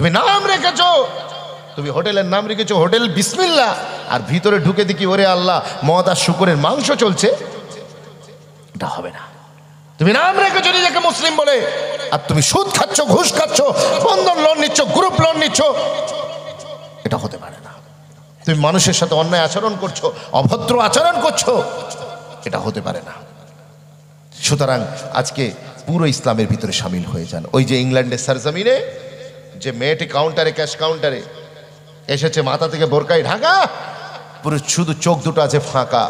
তুমি নাম রেখেছো, তুমি হোটেলের নাম রেখেছো হোটেল বিসমিল্লাহ, আর ভিতরে ঢুকে দেখি ওরে আল্লাহ মদ আর শুকরের মাংস চলছে, এটা হবে না। তুমি নাম রেখেছো নিজেকে মুসলিম বলে, আর তুমি সুদ খাচ্ছ, ঘুষ খাচ্ছ, বন্ধন লোন নিচ্ছ, গ্রুপ লোন নিচ্ছ, এটা হতে পারে না। তুমি মানুষের সাথে অন্যায় আচরণ করছো, অভদ্র আচরণ করছো, এটা হতে পারে না। সুতরাং আজকে পুরো ইসলামের ভিতরে সামিল হয়ে যান। ওই যে ইংল্যান্ডের সরজমিনে যে মেয়েটি কাউন্টারে, ক্যাশ কাউন্টারে এসেছে, মাথা থেকে বোরকায় ঢাকা, পুরো শুধু চোখ দুটো আছে ফাঁকা,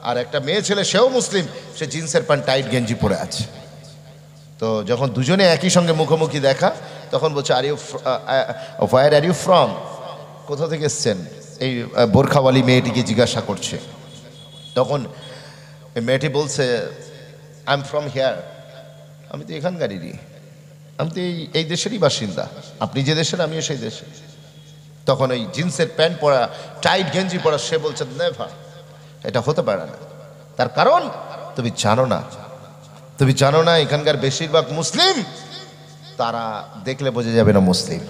আর একটা মেয়ে ছেলে সেও মুসলিম, সে জিন্সের প্যান্ট টাইট গেঞ্জি পরে আছে। তো যখন দুজনে একই সঙ্গে মুখোমুখি দেখা, তখন বলছে হোয়ার আর ইউ ফ্রম, কোথা থেকে এসছেন, এই বোরখাওয়ালি মেয়েটিকে জিজ্ঞাসা করছে। তখন এই মেয়েটি বলছে আই এম ফ্রম হিয়ার, আমি তো এখানকারই, আমি তো এই দেশেরই বাসিন্দা, আপনি যে দেশের আমিও সেই দেশের। তখন ওই জিন্সের প্যান্ট পরা, টাইট গেঞ্জি পরা সে বলছে নেভার, এটা হতে পারে না। তার কারণ তুমি জানো না, তুমি জানো না এখানকার বেশিরভাগ মুসলিম, তারা দেখলে বোঝা যাবে না মুসলিম।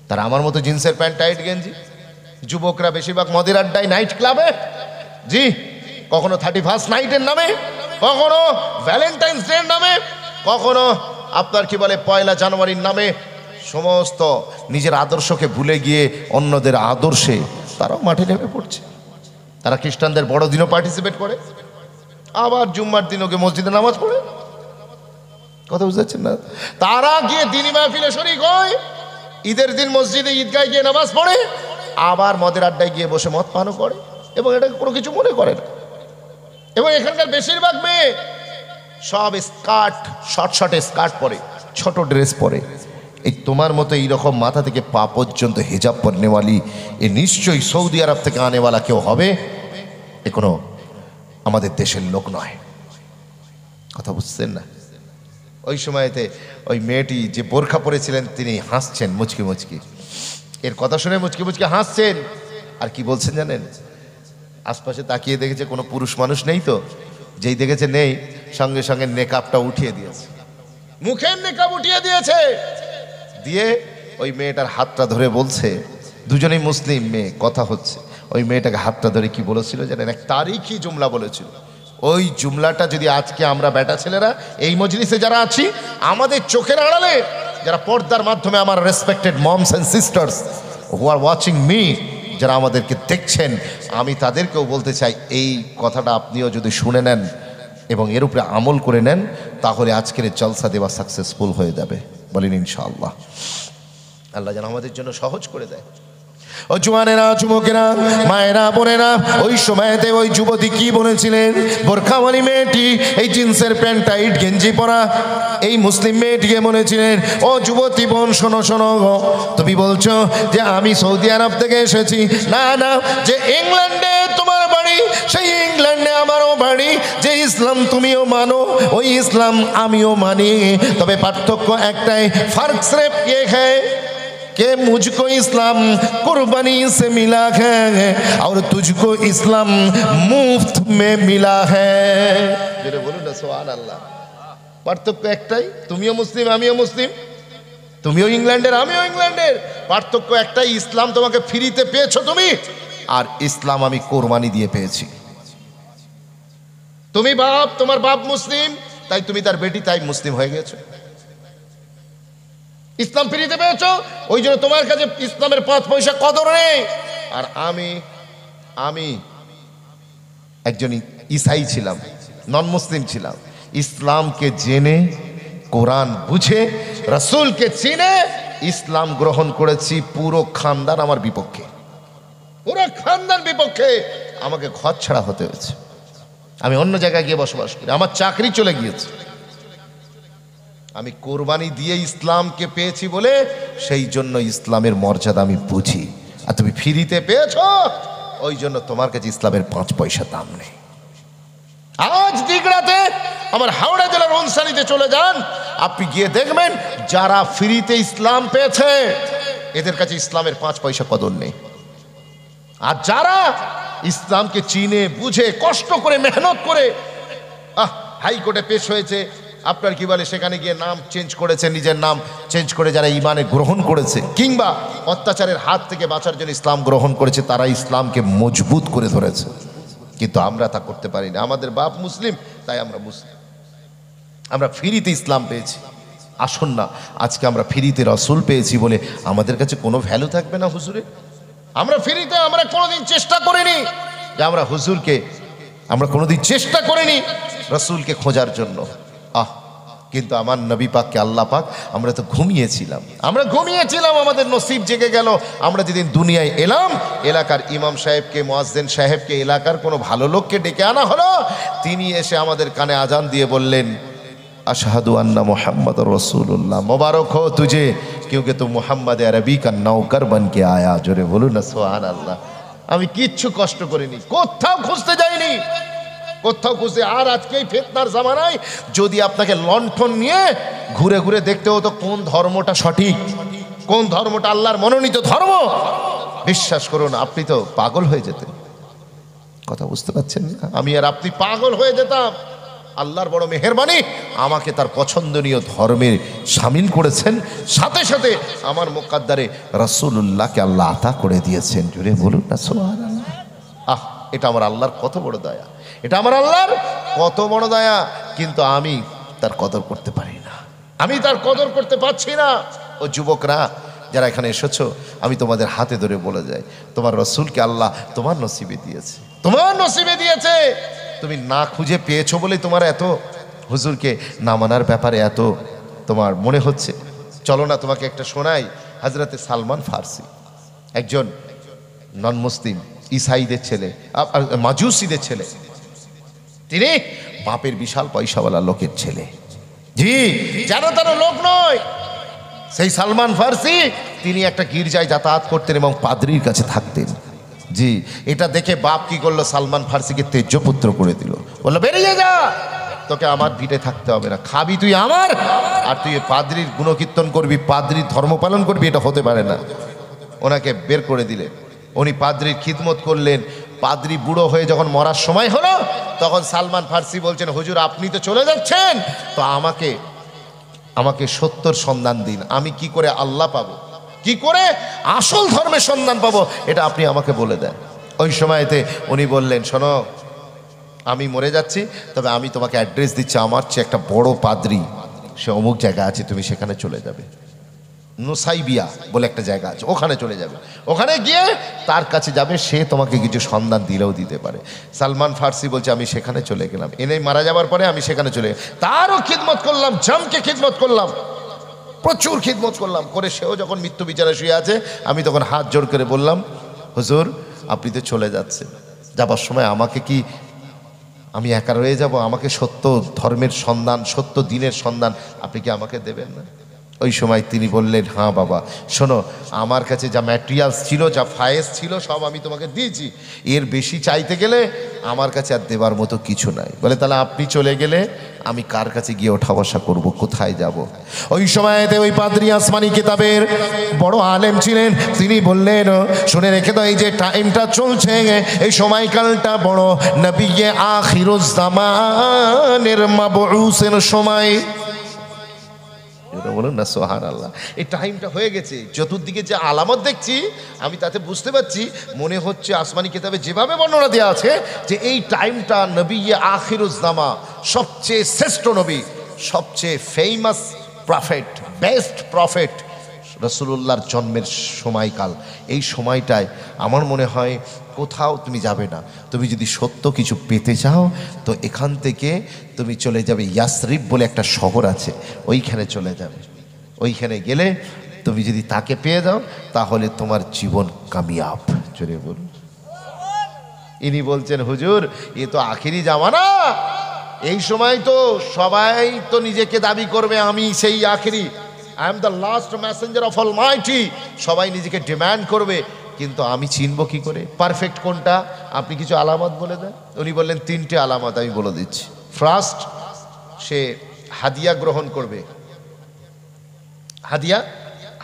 তারা আমার মতো জিন্সের প্যান্ট টাইট গেঞ্জি, যুবকরা বেশিরভাগ মদের আড্ডায়, নাইট ক্লাবে, জি, কখনো 31st নাইটের নামে, কখনো ভ্যালেন্টাইন্স ডের নামে, কখনো আপনার কি বলে 1 জানুয়ারির নামে, সমস্ত নিজের আদর্শকে ভুলে গিয়ে অন্যদের আদর্শে তারাও মাঠে নেমে পড়ছে। তারা খ্রিস্টানদের বড়দিনও পার্টিসিপেট করে, আবার জুম্মার দিন ওকে মসজিদে নামাজ পড়ে, কথা বুঝতে পারছেন না? তারা গিয়ে দিনী মাহফিলে শরীক হয়, ঈদের দিন মসজিদে ঈদগায় গিয়ে নামাজ পড়ে, আবার মদের আড্ডায় গিয়ে বসে মদ পানও করে, এবং এটা কোনো কিছু মনে করে না। এবং এখানকার বেশিরভাগ মেয়ে সব স্কার্ট, শর্ট স্কার্ট পরে, ছোট ড্রেস পরে। এই তোমার মতো এইরকম মাথা থেকে পা পর্যন্ত হিজাব পরনেওয়ালি এ নিশ্চয়ই সৌদি আরব থেকে আনেওয়ালা কেউ হবে, এ কোনো আমাদের দেশের লোক নয়, কথা বুঝছেন না? ওই সময়তে ওই মেয়েটি যে বোরখা পরেছিলেন তিনি হাসছেন মুচকি মুচকি, এর কথা শুনে মুচকি মুচকি হাসছেন। আর কি বলছেন জানেন? আশপাশে তাকিয়ে দেখেছে কোনো পুরুষ মানুষ নেই, তো যেই দেখেছে নেই, সঙ্গে সঙ্গে নেকাবটা উঠিয়ে দিয়েছে, মুখের নেকাব উঠিয়ে দিয়েছে, দিয়ে ওই মেয়েটার হাতটা ধরে বলছে, দুজনেই মুসলিম মেয়ে, কথা হচ্ছে, ওই মেয়েটাকে হাতটা ধরে কি বলেছিল জানেন? এক তারিখি জুমলা বলেছিল। ওই জুমলাটা যদি আজকে আমরা বেটা ছেলেরা এই মজলিসে যারা আছি, আমাদের চোখের আড়ালে যারা পর্দার মাধ্যমে আমার respected moms and sisters who are watching me, যারা আমাদেরকে দেখছেন, আমি তাদেরকেও বলতে চাই, এই কথাটা আপনিও যদি শুনে নেন এবং এর উপরে আমল করে নেন, তাহলে আজকের জলসা দেওয়া সাকসেসফুল হয়ে যাবে। বলেন ইনশাআল্লাহ। আল্লাহ যেন আমাদের জন্য সহজ করে দেয়। ও জওয়ানেরা, যুবকেরা, মায়েরা, বোনেরা, ওই সময়তে ওই যুবতী কি বলেছিলেন? বোরখাওয়ালি মেয়েটি, এই জিন্সের প্যান্ট টাইট গেঞ্জি পরা এই মুসলিম মেয়েটিকে বলেছিলেন, ও যুবতী বোন, শোনো শোনো, তুমি বলছো যে আমি সৌদি আরব থেকে এসেছি, না না, যে ইংল্যান্ডে তোমার বাড়ি, সেই ইংল্যান্ডে আমারও বাড়ি, যে ইসলাম তুমিও মানো ওই ইসলাম আমিও মানি, তবে পার্থক্য একটাই, ফার্ক সির্ফ ये है कि मुझको इस्लाम कुर्बानी से मिला है और तुझको इस्लाम मुफ्त में मिला है। যেটা বলুন না সুবহানাল্লাহ। পার্থক্য একটাই, তুমিও মুসলিম আমিও মুসলিম, তুমিও ইংল্যান্ডের আমিও ইংল্যান্ডের, পার্থক্য একটাই, ইসলাম তোমাকে ফ্রিতে পেয়েছো তুমি, আর ইসলাম আমি কোরবানি দিয়ে পেয়েছি। তুমি বাপ, তোমার বাপ মুসলিম, তাই তুমি তার বেটি, তাই মুসলিম হয়ে গেছো। ইসলাম ফ্রিতে পেয়েছো, ওই জন্য তোমার কাছে ইসলামের 5 পয়সা কদর নেই। আর আমি একজন ঈসাই ছিলাম, নন মুসলিম ছিলাম, ইসলামকে জেনে, কোরআন বুঝে, রাসূলকে চিনে ইসলাম গ্রহণ করেছি। পুরো খানদান আমার বিপক্ষে, পুরো খানদান বিপক্ষে, আমাকে ঘর ছাড়া হতে হয়েছে, আমি অন্য জায়গায় গিয়ে বসবাস করি, আমার চাকরি চলে গিয়েছে। আমি কোরবানি দিয়ে ইসলামকে পেয়েছি বলে, সেই জন্য ইসলামের মর্যাদা আমি বুঝি। আর তুমি ফ্রিতে পেয়েছো, ওই জন্য তোমার কাছে ইসলামের 5 পয়সা দাম নেই। আজ দিগড়াতে, আমার হাওড়া জেলার অনসারিতে চলে যান, আপনি গিয়ে দেখবেন যারা ফ্রিতে ইসলাম পেয়েছে এদের কাছে ইসলামের 5 পয়সা কদর নেই। আর যারা ইসলামকে চিনে বুঝে, কষ্ট করে, মেহনত করে, হাইকোর্টে পেশ হয়েছে, আপনার কি বলে সেখানে গিয়ে নাম চেঞ্জ করেছে, নিজের নাম চেঞ্জ করে যারা ইমানে গ্রহণ করেছে কিংবা অত্যাচারের হাত থেকে বাঁচার জন্য ইসলাম গ্রহণ করেছে, তারা ইসলামকে মজবুত করে ধরেছে। কিন্তু আমরা তা করতে পারি না। আমাদের বাপ মুসলিম, তাই আমরা মুসলিম, আমরা ফ্রিতে ইসলাম পেয়েছি। আসুন না, আজকে আমরা ফ্রিতে রসুল পেয়েছি বলে আমাদের কাছে কোনো ভ্যালু থাকবে না হুজুরে? আমরা ফ্রিতে, আমরা কোনোদিন চেষ্টা করিনি যে আমরা হুজুরকে, আমরা কোনোদিন চেষ্টা করিনি রসুলকে খোঁজার জন্য। কিন্তু আমার নবী পাককে আল্লাহ পাক, আমরা তো ঘুমিয়েছিলাম, আমাদের নসিব জেগে গেল। আমরা যেদিন দুনিয়ায় এলাম, এলাকার ইমাম সাহেবকে, মুয়াজ্জিন সাহেবকে, এলাকার কোনো ভালো লোককে ডেকে আনা হলো। তিনি এসে আমাদের কানে আজান দিয়ে বললেন, আশহাদু আন্না মুহাম্মাদুর রাসূলুল্লাহ, মোবারক हो तुझे क्योंकि तू मोहम्मद अरबी का नौकर बन के आया। জোরে বলুন না সুবহানাল্লাহ। আমি কিচ্ছু কষ্ট করিনি, কোথাও খুঁজতে যাইনি, কোথাও খুঁজতে। আর আজকে এই ফিতনার জামানায় যদি আপনাকে লণ্ঠন নিয়ে ঘুরে ঘুরে দেখতে হতো কোন ধর্মটা সঠিক, কোন ধর্মটা আল্লাহর মনোনীত ধর্ম, বিশ্বাস করুন আপনি তো পাগল হয়ে যেতেন। কথা বুঝতে পারছেন না? আমি আর আপনি পাগল হয়ে যেতাম। আল্লাহর বড় মেহেরবানি, আমাকে তার পছন্দনীয় ধর্মের শামিল করেছেন, সাথে সাথে আমার মুকদ্দারে রাসূলুল্লাহকে আল্লাহ আতা করে দিয়েছেন। জুড়ে বলুন না সুবহানাল্লাহ। এটা আমার আল্লাহর কত বড় দয়া, এটা আমার আল্লাহর কত বড় দয়া। কিন্তু আমি তার কদর করতে পারি না, আমি তার কদর করতে পারছি না। ও যুবকরা যারা এখানে এসেছো, আমি তোমাদের হাতে ধরে বলে যাই, তোমার রসুলকে আল্লাহ তোমার নসিবে দিয়েছে, তোমার নসিবে দিয়েছে। তুমি না খুঁজে পেয়েছো বলে তোমার এত হুজুরকে না মানার ব্যাপারে এত তোমার মনে হচ্ছে। চলো না তোমাকে একটা শোনাই। হযরতে সালমান ফার্সি একজন নন মুসলিম, ইসাইদের ছেলে, মাজুসিদের ছেলে। তিনি বাপের বিশাল পয়সাওয়ালা লোকের ছেলে, জি, জানো তারা লোক নয়। সেই সালমান ফার্সি তিনি একটা গির্জায় যাতায়াত করতেন এবং পাদ্রীর কাছে থাকতেন। জি, এটা দেখে বাপ কি করলো, সালমান ফার্সিকে তেজপুত্র করে দিল। বললো বেরিয়ে যা, তোকে আমার ভিটে থাকতে হবে না, খাবি তুই আমার, আর তুই পাদ্রীর গুণকীর্তন করবি, পাদ্রীর ধর্ম পালন করবি, এটা হতে পারে না। ওনাকে বের করে দিলেন। উনি পাদ্রীর খিদমত করলেন। পাদ্রী বুড়ো হয়ে যখন মরার সময় হলো, তখন সালমান ফার্সি বলছেন, হুজুর আপনি তো চলে যাচ্ছেন, তো আমাকে সত্যর সন্ধান দিন। আমি কি করে আল্লাহ পাবো, কি করে আসল ধর্মের সন্ধান পাবো, এটা আপনি আমাকে বলে দেন। ওই সময়তে উনি বললেন, শোনো আমি মরে যাচ্ছি, তবে আমি তোমাকে অ্যাড্রেস দিচ্ছি, আমার চেয়ে একটা বড় পাদ্রী, সে অমুক জায়গা আছে, তুমি সেখানে চলে যাবে। নুসাইবিয়া বলে একটা জায়গা আছে, ওখানে চলে যাবে। ওখানে গিয়ে তার কাছে যাবে, সে তোমাকে কিছু সন্ধান দিলেও দিতে পারে। সালমান ফার্সি বলছে, আমি সেখানে চলে গেলাম। এনে মারা যাবার পরে আমি সেখানে চলে গেলাম, তারও খিদমত করলাম, জমকে খিদমত করলাম, প্রচুর খিদমত করলাম। করে সেও যখন মৃত্যু বিচারে শুয়ে আছে, আমি তখন হাত জোড় করে বললাম, হুজুর আপনি তো চলে যাচ্ছেন, যাবার সময় আমাকে কি, আমি একা রয়ে যাব? আমাকে সত্য ধর্মের সন্ধান, সত্য দিনের সন্ধান আপনি কি আমাকে দেবেন না? ওই সময় তিনি বললেন, হ্যাঁ বাবা, শোনো আমার কাছে যা ম্যাটেরিয়ালস ছিল, যা ফায়েজ ছিল, সব আমি তোমাকে দিয়েছি, এর বেশি চাইতে গেলে আমার কাছে আর দেবার মতো কিছু নাই। বলে তাহলে আপনি চলে গেলে আমি কার কাছে গিয়ে ওঠা বসা করবো, কোথায় যাব? ওই সময়তে ওই পাদ্রী আসমানি কিতাবের বড় আলেম ছিলেন, তিনি বললেন, শুনে রেখে দাও, এই যে টাইমটা চলছে, এই সময়কালটা বড় নবী আখিরুজ জামানের মাবউসের সময়। বলুন না সুবহানাল্লাহ। এই টাইমটা হয়ে গেছে, চতুর্দিকে যে আলামত দেখছি আমি তাতে বুঝতে পারছি, মনে হচ্ছে আসমানি কিতাবে যেভাবে বর্ণনা দেওয়া আছে যে এই টাইমটা নবী আখিরুজ্জামা, সবচেয়ে শ্রেষ্ঠ নবী, সবচেয়ে ফেমাস প্রফেট, বেস্ট প্রফেট রাসূলুল্লাহর জন্মের সময়কাল। এই সময়টায় আমার মনে হয় কোথাও তুমি যাবে না। তুমি যদি সত্য কিছু পেতে চাও তো এখান থেকে তুমি চলে যাবে, ইয়াসরিব বলে একটা শহর আছে, ওইখানে চলে যাবে। ওইখানে গেলে তুমি যদি তাকে পেয়ে যাও তাহলে তোমার জীবন কামিয়াব। চলে বলুন। ইনি বলছেন, হুজুর এ তো আখিরি জামানা, এই সময় তো সবাই তো নিজেকে দাবি করবে আমি সেই আখিরি, I am the last Messenger of Almighty, সবাই নিজেকে ডিম্যান্ড করবে, কিন্তু আমি চিনব কি করে পারফেক্ট কোনটা? আপনি কিছু আলামত বলে দেন। উনি বললেন, তিনটে আলামত আমি বলে দিচ্ছি। ফার্স্ট, সে হাদিয়া গ্রহণ করবে,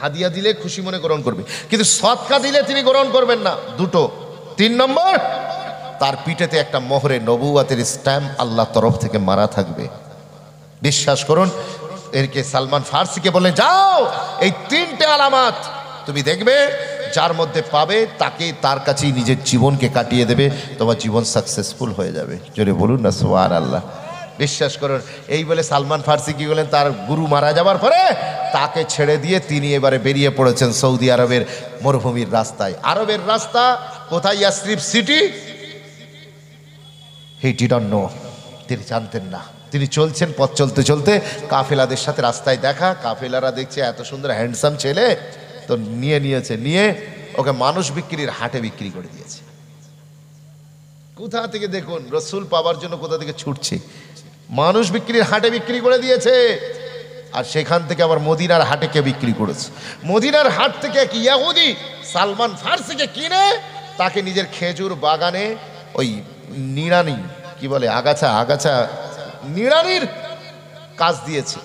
হাদিয়া দিলে খুশি মনে গ্রহণ করবে, কিন্তু সদকা দিলে তিনি গ্রহণ করবেন না, দুটো। 3 নম্বর, তার পিঠেতে একটা মোহরে নবুয়াতের স্ট্যাম্প আল্লাহ তরফ থেকে মারা থাকবে। বিশ্বাস করুন, এরকে সালমান ফার্সিকে বললেন যাও এই 3টে আলামত তুমি দেখবে, যার মধ্যে পাবে তাকে তার কাছেই নিজের জীবনকে কাটিয়ে দেবে, তোমার জীবন সাকসেসফুল হয়ে যাবে। জোরে বলুন না সুবহানাল্লাহ। বিশ্বাস করুন, এই বলে সালমান ফার্সি কি বলেন, তার গুরু মারা যাবার পরে তাকে ছেড়ে দিয়ে তিনি এবারে বেরিয়ে পড়েছেন সৌদি আরবের মরুভূমির রাস্তায়। আরবের রাস্তা কোথায়? Yathrib city. He didn't know, তিনি জানতেন না। তিনি চলছেন, পথ চলতে চলতে কাফেলাদের সাথে রাস্তায় দেখা, কাফেলারা দেখছে এত সুন্দর হ্যান্ডসাম ছেলে, তো নিয়ে ওকে মানুষ বিক্রির হাটে বিক্রি করে দিয়েছে। কোথা থেকে দেখুন, রসুল পাওয়ার জন্য কোথা থেকে ছুটছে, মানুষ বিক্রির হাটে বিক্রি করে দিয়েছে। আর সেখান থেকে আবার মদিনার হাটে কে বিক্রি করেছে? মদিনার হাট থেকে এক ইয়াহুদি সালমান ফার্সিকে কিনে তাকে নিজের খেজুর বাগানে ওই নিড়ানি কি বলে, আগাছা নিড়ানির কাজ দিয়েছে।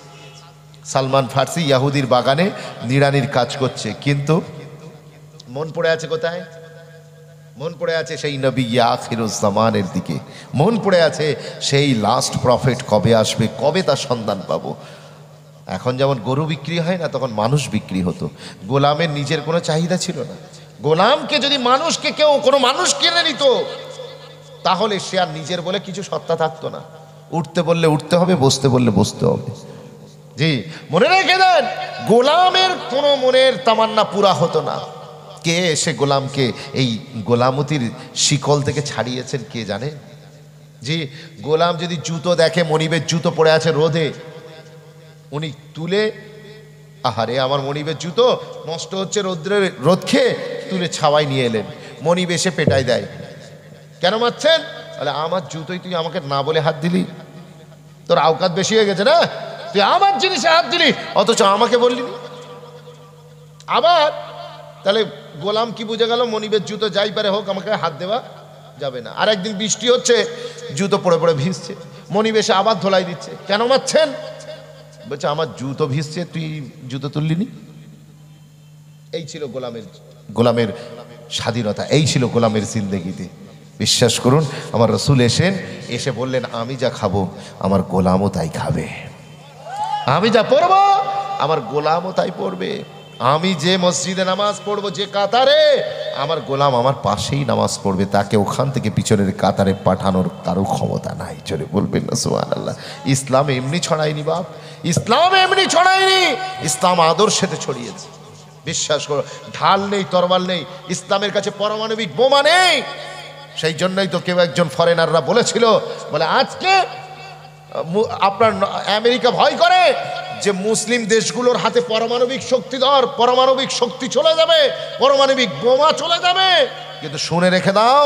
সালমান ফার্সি ইয়াহুদির বাগানে নিড়ানির কাজ করছে, কিন্তু মন পড়ে আছে কোথায়? মন পড়ে আছে সেই নবী আখিরুজ্জামানের দিকে, মন পড়ে আছে সেই লাস্ট প্রফেট কবে আসবে, কবে তার সন্ধান পাবো। এখন যেমন গরু বিক্রি হয় না, তখন মানুষ বিক্রি হতো। গোলামের নিজের কোনো চাহিদা ছিল না। গোলামকে যদি কোনো মানুষ কিনে নিত, তাহলে সে আর নিজের বলে কিছু সত্তা থাকতো না। উঠতে বললে উঠতে হবে, বসতে বললে বসতে হবে। জি, মনে রেখে দেন, গোলামের কোনো মনের তামান্না পুরা হতো না। কে এসে গোলামকে এই গোলামতির শিকল থেকে ছাড়িয়েছেন কে জানে? জি, গোলাম যদি জুতো দেখে, মনিবের জুতো পড়ে আছে রোদে, উনি তুলে, আহারে আমার মনিবের জুতো নষ্ট হচ্ছে রোদ খেয়ে, তুলে ছাওয়াই নিয়ে এলেন। মনিব এসে পেটাই দেয়, কেন মারছেন? বলে আমার জুতোই তুই আমাকে না বলে হাত দিলি, তোর আওকাত বেশি হয়ে গেছে না, তুই আমার জিনিসে হাত দিলি অথচ আমাকে বললি। আবার তাহলে গোলাম কি বুঝে গেল, মনিবের জুতো যাই পারে হোক, আমাকে হাত দেওয়া যাবে না। আর একদিন বৃষ্টি হচ্ছে, জুতো পড়ে পড়ে ভিজছে, মনিব এসে আবার ধোলাই দিচ্ছে, কেন মারছেন? বলছে আমার জুতো ভিজছে, তুই জুতো তুললিনি। এই ছিল গোলামের স্বাধীনতা, এই ছিল গোলামের জিন্দেগিতে। বিশ্বাস করুন, আমার রসুল এসে বললেন আমি যা খাবো আমার গোলামও তাই খাবে, আমি যা পড়বো আমার গোলামও তাই পড়বে, আমি যে মসজিদে নামাজ পড়বো, যে কাতারে, আমার গোলাম আমার পাশেই নামাজ পড়বে, তাকে ওখান থেকে পিছনের কাতারে পাঠানোর কারো ক্ষমতা নাই। চলে বলবেন না সুবহানাল্লাহ। ইসলাম এমনি ছড়ায়নি বাপ, ইসলাম এমনি ছড়ায়নি, ইসলাম আদর্শেতে ছড়িয়েছে। বিশ্বাস করো, ঢাল নেই, তরবাল নেই, ইসলামের কাছে পারমাণবিক বোমা নেই। সেই জন্যই তো কেউ একজন ফরেনাররা বলেছিল, বলে আজকে আপনার আমেরিকা ভয় করে যে মুসলিম দেশগুলোর হাতে পারমাণবিক শক্তি চলে যাবে, পারমাণবিক বোমা চলে যাবে। কিন্তু শুনে রেখে দাও,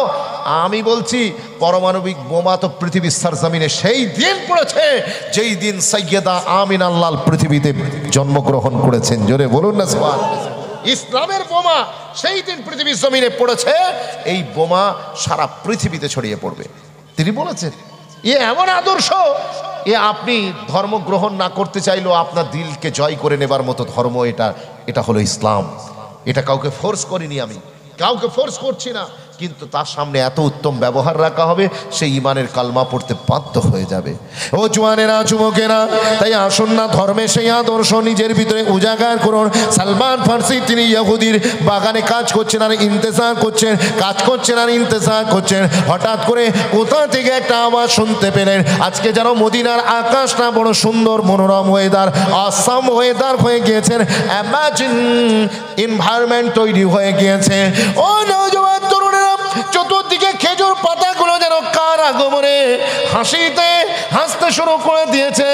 আমি বলছি পারমাণবিক বোমা তো পৃথিবীর সরজমিনে সেই দিন পড়েছে যেই দিন সৈয়দা আমিনা আল্লাহ পৃথিবীতে জন্মগ্রহণ করেছেন। জোরে বলুন না সুবহানাল্লাহ। ইসলামের বোমা সেই দিন পৃথিবীর জমিনে পড়েছে, এই বোমা সারা পৃথিবীতে ছড়িয়ে পড়বে। তিনি বলেছেন, এ এমন আদর্শ, এ আপনি ধর্ম গ্রহণ না করতে চাইলেও আপনার দিলকে জয় করে নেবার মতো ধর্ম এটা হলো ইসলাম। এটা কাউকে ফোর্স করিনি, আমি কাউকে ফোর্স করছি না, কিন্তু তার সামনে এত উত্তম ব্যবহার রাখা হবে, সেই ইমানের কালমা পড়তে বাধ্য হয়ে যাবে। ও জওয়ানেরা, যুবকেরা, তাই আসুন না ধর্মের সেই আদর্শ নিজের ভিতরে উজাগার করুন। সালমান ফার্সি তিনি ইহুদির বাগানে কাজ করছেন আর ইন্তেজার করছেন, হঠাৎ করে কোথা থেকে একটা আওয়াজ শুনতে পেলেন। আজকে যেন মদিনার আকাশটা বড় সুন্দর মনোরম ওয়েদার, আসাম ওয়েদার হয়ে গিয়েছেন, অ্যামাজিং এনভায়রনমেন্ট তৈরি হয়ে গিয়েছে। ও নওজোয়ান তরুণেরা, চতুর্দিকে খেজুর পাতাগুলো যেন কার আগমনে হাসতে শুরু করে দিয়েছে,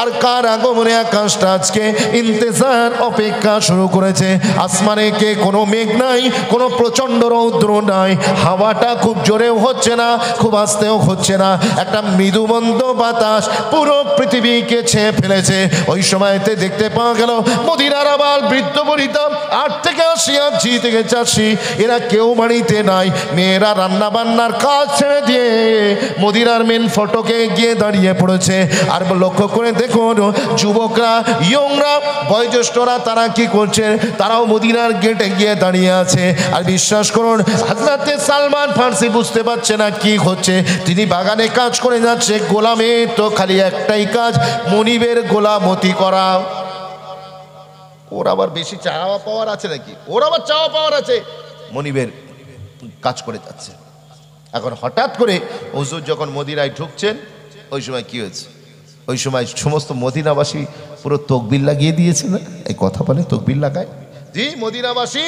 আর কার আগমনে আকাশটা আজকে ইন্তেজার অপেক্ষা শুরু করেছে। আসমানে কে কোনো মেঘ নাই, কোনো প্রচন্ড রৌদ্র নাই, হাওয়াটা খুব জোরেও হচ্ছে না, খুব আস্তেও হচ্ছে না, একটা মৃদুমন্দ বাতাস পুরো পৃথিবীকে ছেয়ে ফেলেছে। ওই সময়তে দেখতে পাওয়া গেল মদিনার আবাল বৃদ্ধ বনিতা 8 থেকে 80 আর জি থেকে 84 এরা কেউ বাড়িতে নাই। মেয়েরা রান্না বান্নার কাজ ছেড়ে করে দিয়ে মদিনার মেন ফটকে গিয়ে দাঁড়িয়ে পড়েছে। আর লক্ষ্য করে দেখুন যুবকরা, ইয়ংরা, বয়োজ্যেষ্ঠরা তারা কি করছে, তারাও মদিনার গেটে গিয়ে দাঁড়িয়ে আছে। আর বিশ্বাস করুন হযরতে সালমান ফার্সি বুঝতে পারছে না কি হচ্ছে। তিনি বাগানে কাজ করে যাচ্ছে, গোলামের তো খালি একটাই কাজ, মনিবের গোলামতি করা। ওর আবার বেশি চাওয়া পাওয়ার আছে নাকি? ওর আবার চাওয়া পাওয়ার আছে, মনিবের কাজ করে যাচ্ছে। এখন হঠাৎ করে হুজুর যখন মদিনায় ঢুকছেন, ওই সময় কি হয়েছে? ওই সময় সমস্ত মদিনাবাসী পুরো তকবির লাগিয়ে দিয়েছে না? এই কথা বলে তকবির লাগায় জি, মদিনাবাসী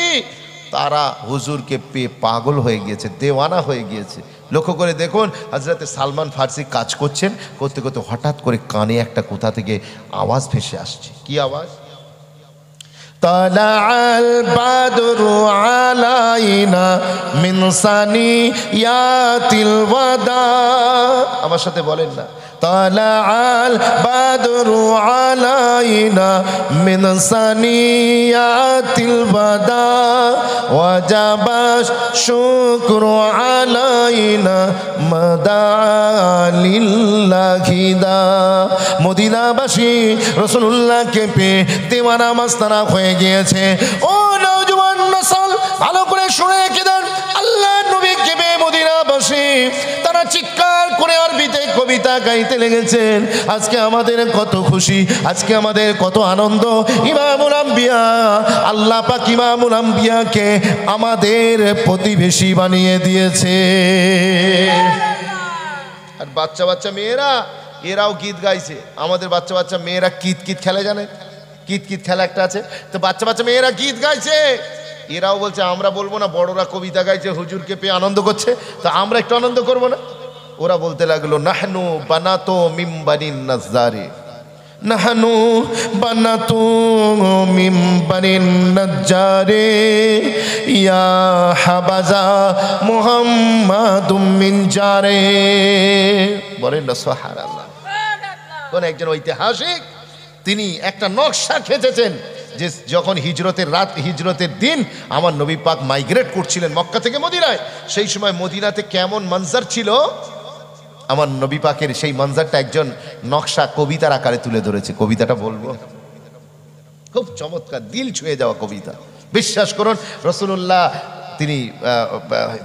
তারা হুজুরকে পেয়ে পাগল হয়ে গিয়েছে, দেওয়ানা হয়ে গিয়েছে। লক্ষ্য করে দেখুন হযরতে সালমান ফার্সি কাজ করছেন, করতে করতে হঠাৎ করে কানে একটা কোথা থেকে আওয়াজ ভেসে আসছে। কি আওয়াজ? তালাআল বাদরু আলাইনা মিন সানিয়াতিল ওয়াদা। আমার সাথে বলেন না, তালাআল বাদরু আলাইনা মিন সানিয়াতিল ওয়াদা ওয়াজাবাশ শুকরু আলাইনা মাদালিল্লাহিদা। মদিনাবাসী রাসূলুল্লাহকে পেয়ে দেওয়ানা মাস্তানা হয়ে গিয়েছে। ও নওজোয়ান নসল, ভালো করে শুনে রেখে দেন, আল্লাহর নবীকে পেয়ে মদিনাবাসী তারা চিৎকার করে আরবিতে কবিতা গাইতে লেগেছেন। আজকে আমাদের কত খুশি, আজকে আমাদের কত আনন্দ। ইমামুল আম্বিয়া, আল্লাহ পাক ইমামুল আম্বিয়াকে আমাদের প্রতিবেশী বানিয়ে দিয়েছে। আর বাচ্চা বাচ্চা মেয়েরা, এরাও গীত গাইছে। আমাদের বাচ্চা বাচ্চা মেয়েরা কিত কিত খেলে, জানে? কিত কিত খেলা একটা আছে, তো বাচ্চা বাচ্চা মেয়েরা গীত গাইছে। এরাও বলছে আমরা বলবো না, বড়রা কবিতা গাইছে, হুজুরকে পেয়ে আনন্দ করছে, তো আমরা একটু আনন্দ করবো না? ওরা বলতে লাগলো নাহনু বানাতো মিম বানিন নাজ্জারে, নাহনু বানাতো মিম বানিন নাজ্জারে ইয়া হাবাজা মুহাম্মাদুম মিন জারে। বলেন না সুবহানাল্লাহ। কোন একজন ঐতিহাসিক তিনি একটা নকশা খেঁচেছেন যে যখন হিজরতের রাত, হিজরতের দিন আমার নবী পাক মাইগ্রেট করছিলেন মক্কা থেকে মদিনায়, সেই সময় মদিনাতে কেমন মঞ্জার ছিল, আমার নবী পাকের সেই মঞ্জারটা একজন নকশা কবিতার আকারে তুলে ধরেছে। কবিতাটা বলবো, খুব চমৎকার, দিল ছুঁয়ে যাওয়া কবিতা। বিশ্বাস করুন রাসূলুল্লাহ তিনি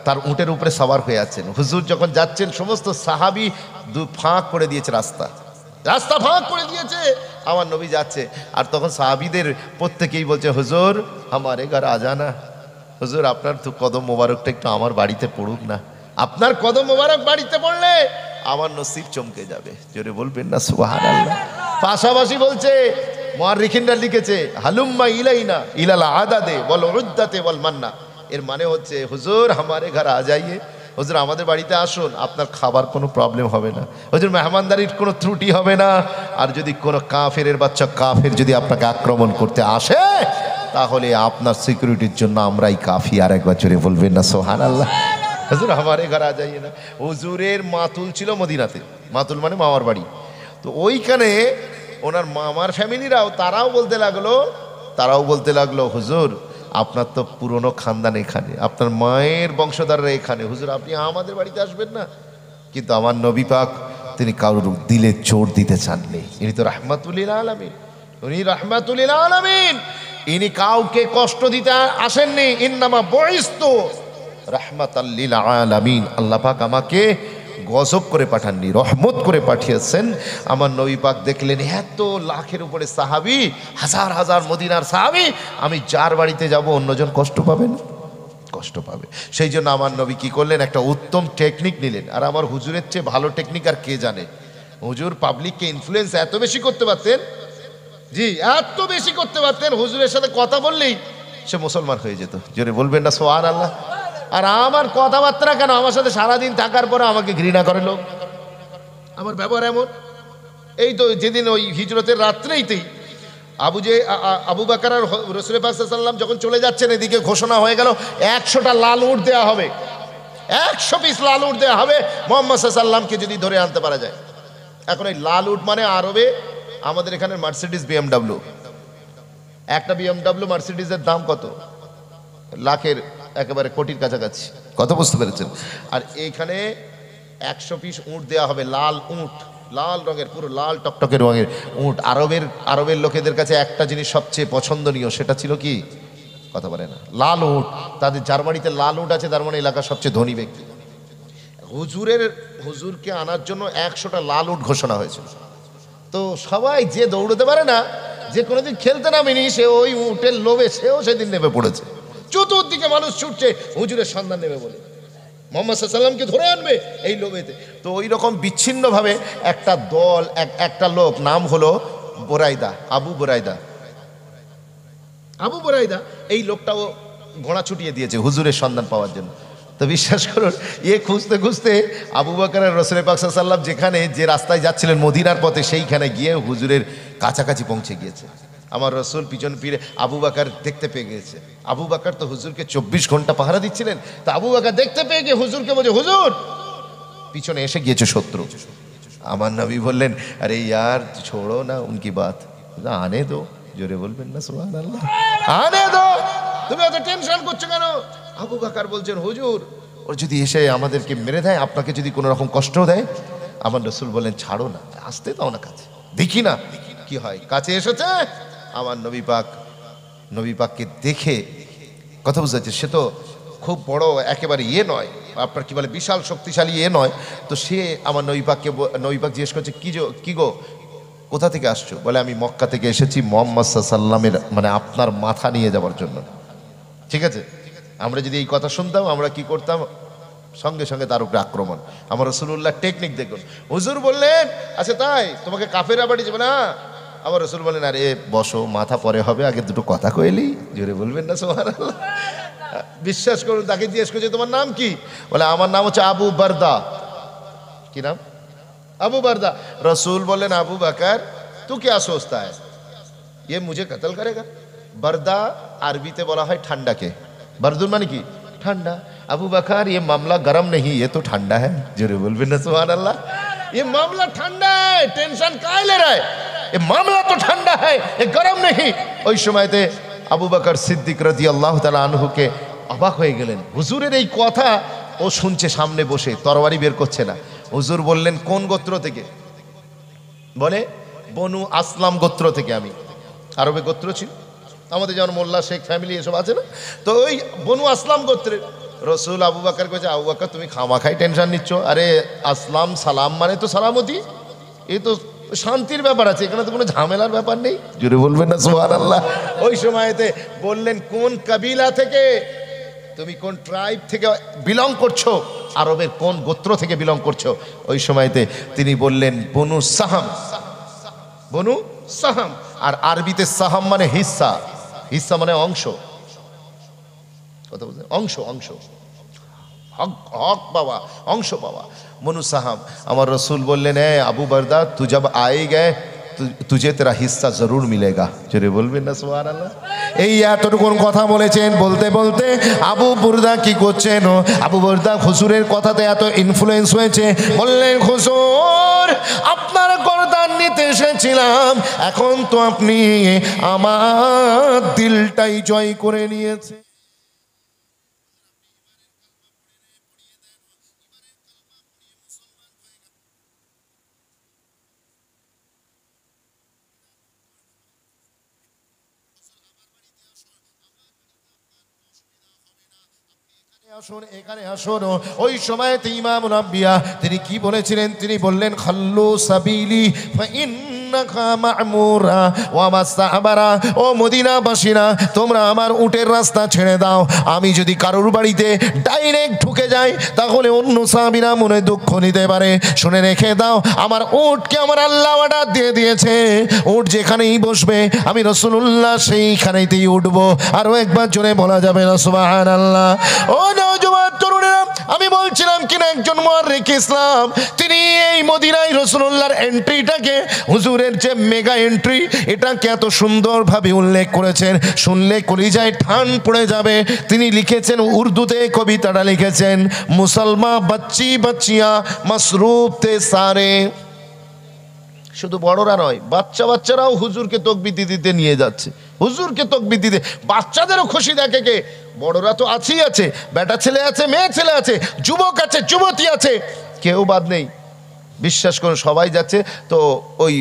তার উটের উপরে সওয়ার হয়ে আছেন। হুজুর যখন যাচ্ছেন সমস্ত সাহাবী ফাঁক করে দিয়েছে, রাস্তা ফাঁক করে দিয়েছে, আমার নবী যাচ্ছে। আর তখন সাহাবীদের প্রত্যেকেই বলছে হুজুর আমারে ঘর আজানা, হুজুর আপনার তো কদম মোবারকটা একটু আমার বাড়িতে পড়ুক না, আপনার কদম মোবারক বাড়িতে পড়লে আমার নসিব চমকে যাবে। জোরে বলবেন না সুবহানাল্লাহ। পাশাপাশি বলছে মুআররিখিনরা লিখেছে হালুম্মা ইলাইনা ইলাল আদাদে ওয়াল উদ্দাতে ওয়াল মান্না। এর মানে হচ্ছে হুজুর আমারে ঘর আ যাইয়ে, হুজুর আমাদের বাড়িতে আসুন, আপনার খাবার কোনো প্রবলেম হবে না, হুজুর মেহমানদারির কোনো ত্রুটি হবে না। আর যদি কোনো কাফেরের বাচ্চা কাফের যদি আপনাকে আক্রমণ করতে আসে, তাহলে আপনার সিকিউরিটির জন্য আমরাই কাফি। আর একবার জোরে বলবেন না সুবহানাল্লাহ। হুজুর আমারে ঘর আ যাইয়ে না। হুজুরের মাতুল ছিল মদিনাতে, মাতুল মানে মামার বাড়ি, তো ওইখানে ওনার মামার ফ্যামিলিরাও তারাও বলতে লাগলো হুজুর আপনার তো পুরনো খানদান এখানে, আপনার মায়ের বংশধররা এখানে, হুজুর আপনি আমাদের বাড়িতে আসবেন না? কিন্তু আমার নবী পাক তিনি কারোর দিলে চোট দিতে চাননি। ইনি তো রাহমাতুল লিল আলামিন, উনি রাহমাতুল লিল আলামিন, ইনি কাউকে কষ্ট দিতে আসেননি। ইন্নামা বুইসতু রাহমাতাল লিল আলামিন। আল্লাহ পাক আমাকে গজব করে পাঠাননি, রহমত করে পাঠিয়েছেন। আমার নবী পাক দেখলেন এত লাখের উপরে সাহাবী, হাজার হাজার মদিনার সাহাবী, আমি যার বাড়িতে যাব অন্যজন কষ্ট পাবেন, কষ্ট পাবে। সেই জন্য আমার নবী কি করলেন, একটা উত্তম টেকনিক নিলেন। আর আমার হুজুরের চেয়ে ভালো টেকনিক আর কে জানে? হুজুর পাবলিককে ইনফ্লুয়েন্স এত বেশি করতে পারতেন, জি এত বেশি করতে পারতেন, হুজুরের সাথে কথা বললেই সে মুসলমান হয়ে যেত। জোরে বলবেন না সুবহানাল্লাহ। আর আমার কথাবার্তা কেন, আমার সাথে সারাদিন থাকার পরে আমাকে ঘৃণা করে লোক, আমার ব্যবহার এমন। এই তো যেদিন ওই হিজরতের রাত্রেইতেই আবু বকর আর রাসূল পাক সাল্লাল্লাহু আলাইহি ওয়াসাল্লাম যখন চলে যাচ্ছেন, এদিকে ঘোষণা হয়ে গেল 100টা লাল উট দেওয়া হবে, 100 পিস লাল উট দেওয়া হবে মুহাম্মদ সাল্লাল্লাহু আলাইহি ওয়াসাল্লামকে যদি ধরে আনতে পারা যায়। এখন এই লাল উট মানে আরবে আমাদের এখানে মার্সিডিজ BMW, একটা BMW মার্সিডিজের দাম কত? লাখের, একেবারে কোটির কাছাকাছি, কত বুঝতে পেরেছেন? আর এইখানে 100 পিস উঁট দেওয়া হবে, লাল উঁট, লাল রঙের, পুরো লাল টকটকে রঙের উঁট। আরবের লোকেদের কাছে একটা জিনিস সবচেয়ে পছন্দনীয়, সেটা ছিল কি, কথা বলে না, লাল উঁট। তাদের জার্মানিতে লাল উঁট আছে, তার মানে এলাকার সবচেয়ে ধনী ব্যক্তি। হুজুরকে আনার জন্য 100টা লাল উট ঘোষণা হয়েছিল। তো সবাই যে দৌড়তে পারে না, যে কোনোদিন খেলতে নামেনি, সে ওই উটের লোভে সেও সেদিন নেমে পড়েছে। চতুর্দিকে মানুষ ছুটছে হুজুরের সন্ধান নেবে বলে, মোহাম্মদ সাল্লামকে ধরে আনবে এই লোভেতে। তো ওই রকম বিচ্ছিন্নভাবে একটা দল, একটা লোক, নাম হলো বোরাইদা, আবু বোরাইদা, এই লোকটাও ঘোড়া ছুটিয়ে দিয়েছে হুজুরের সন্ধান পাওয়ার জন্য। তো বিশ্বাস করুন, খুঁজতে খুঁজতে আবু বকর আর রাসূল পাক সাল্লাল্লাহু আলাইহি ওয়াসাল্লাম যেখানে যে রাস্তায় যাচ্ছিলেন মদিনার পথে, সেইখানে গিয়ে হুজুরের কাছাকাছি পৌঁছে গিয়েছে। আমার রসুল পিছন ফিরে আবু বকর দেখতে পেয়ে গিয়েছে। আবু বকর তো হুজুরকে 24 ঘন্টা পাহারা দিচ্ছিলেন। তা আবু বকর দেখতে পেয়ে গিয়ে হুজুরকে বলছে, হুজুর পিছনে এসে গিয়েছে শত্রু। আমার নবী বললেন, আরে ইয়ার ছোড়ো না উনকি বাত, আনে দো, জোরে বলবেন না সুবহানাল্লাহ, আনে দো, তুমি এত টেনশন করছো কেন? আবু বকর বলছেন, হুজুর ওর যদি এসে আমাদেরকে মেরে দেয়, আপনাকে যদি কোনো রকম কষ্ট দেয়। আমার রসুল বললেন, ছাড়ো না, আসতে দাও না কাছে, দেখি না কি হয়। কাছে এসেছে, আমার নবী পাককে দেখে, কথা বুঝতে পারছে, সে তো খুব বড় একেবারে নয়, আপনার কি বলে বিশাল শক্তিশালী নয়। তো সে আমার নবী পাক জিজ্ঞেস করছে, কি গো, কোথা থেকে আসছো? বলে, আমি মক্কা থেকে এসেছি মুহাম্মদ সাল্লামের, মানে আপনার মাথা নিয়ে যাওয়ার জন্য। ঠিক আছে, আমরা যদি এই কথা শুনতাম, আমরা কি করতাম, সঙ্গে সঙ্গে তার উপরে আক্রমণ। আমার রাসূলুল্লাহ টেকনিক দেখুন। হুজুর বললেন, আচ্ছা তাই, তোমাকে কাফেররা বাড়ি যাবে না? আমার রাসূল বললেন, আরে বসো, মাথা পরে হবে, আগে দুটো কথা কইলি, জোরে বলবেন না সুবহানাল্লাহ। বিশ্বাস করুন, তাকে জিজ্ঞেস করছে, তোমার নাম কি? বলে, আমার নাম হচ্ছে আবু বারদা। কি নাম? আবু বারদা। রসুল বললেন, আবু বকর তু क्या सोचता है, ये मुझे कत्ल करेगा? বারদা আরবিতে বলা হয় ঠান্ডাকে, বারদুর মানে কি, ঠান্ডা। আবু বকর, ये मामला गरम नहीं, ये तो ठंडा है, জোরে বলবেন না সুবহানাল্লাহ। ये मामला ठंडा है, टेंशन काहे ले रहा है, ये मामला तो ठंडा है, ये गरम नहीं। ওই সময়তে আবু বকর সিদ্দিক রাদিয়াল্লাহু তাআলা আনহুকে অবাক হয়ে গেলেন। হুজুরের এই কথা ও শুনছে সামনে বসে, তরবারি বের করছে না। হুজুর বললেন, কোন গোত্র থেকে? বলে, বনু আসলাম গোত্র থেকে আমি। আরবে গোত্র ছিল আমাদের, যেমন মোল্লা শেখ ফ্যামিলি এসব আছে না, তো ওই বনু আসলাম গোত্রের। রসুল আবু বকর কইছে, আবু বকর তুমি খামাখাই টেনশন নিচ্ছ, আরে আসলাম সালাম মানে তো সালামতি, এই তো শান্তির ব্যাপার আছে, এখানে তো কোনো ঝামেলার ব্যাপার নেই, জোরে বলবেন না সুবহানাল্লাহ। ওই সময়তে বললেন, কোন কবিলা থেকে, তুমি কোন ট্রাইব থেকে বিলং করছো, আরবের কোন গোত্র থেকে বিলং করছো? ওই সময়তে তিনি বললেন, বনু সাহাম। বনু সাহাম, আর আরবিতে সাহাম মানে হিস্সা, হিস্সা মানে অংশ, কথা বলছেন, অংশ, হক, হক পাওয়া, অংশ পাওয়া, বনু সাহাম। আমার রসুল বললেন, আবু বারদা তু জব আয়েগা তুঝে তেরা হিস্সা জরুর মিলেগা, জোরে বলবেন না সুবহানাল্লাহ। এই এতটুকুন কথা বলেছেন, বলতে বলতে আবু বুরদা কি করছেন, আবু বুরদা হুজুরের কথাতে এত ইনফ্লুয়েন্স হয়েছে, বললেন, হুজুর আপনার গর্দান নিতে এসেছিলাম, এখন তো আপনি আমার দিলটাই জয় করে নিয়েছে। আসুন, এখানে আসুন। ওই সময় ইমামুল আম্বিয়া তিনি কি বলেছিলেন? তিনি বললেন, খাল্লু সাবিলি ফাইন্নাকা মা'মুরা ওয়া মাসতাহবারা। ও মদিনাবাসীরা, তোমরা আমার উটের রাস্তা ছেড়ে দাও। আমি যদি কারোর বাড়িতে ডাইরেক্ট ঢুকে যাই, তাহলে অন্য সাহাবীরা মনে দুঃখ নিতে পারে। শুনে রেখে দাও, আমার উটকে আমার আল্লাহ অর্ডার দিয়ে দিয়েছে, উট যেখানেই বসবে আমি রাসূলুল্লাহ সেইখানেই উঠবো। আরো একবার জোরে বলা যাবে না সুবহানাল্লাহ? ও নওজোয়ান তরুণেরা, আমি বলছিলাম কিনা, একজন মুআররিখ ইসলাম তিনি এই মদিনায় রাসূলুল্লাহর এন্ট্রিটাকে, হুজুরের যে মেগা এন্ট্রি, এটাকে এত সুন্দরভাবে উল্লেখ করেছেন, শুনলে কলিজায় ঠান পড়ে যাবে। তিনি লিখেছেন, উর্দুতে কবিতাটা লিখেছেন, মুসলমান বাচ্চি বাচ্চিয়া মাসরুফ তে সারে। শুধু বড়রা নয়, বাচ্চারাও হুজুরকে তাকবীর দিতে নিয়ে যাচ্ছে, হুজুরকে তাকবীর দিতে। বাচ্চাদেরও খুশি দেখে কে? বড়রা তো আছেই আছে, বেটা ছেলে আছে, মেয়ে ছেলে আছে, যুবক আছে, যুবতী আছে, কেউ বাদ নেই, বিশ্বাস করুন সবাই যাচ্ছে। তো ওই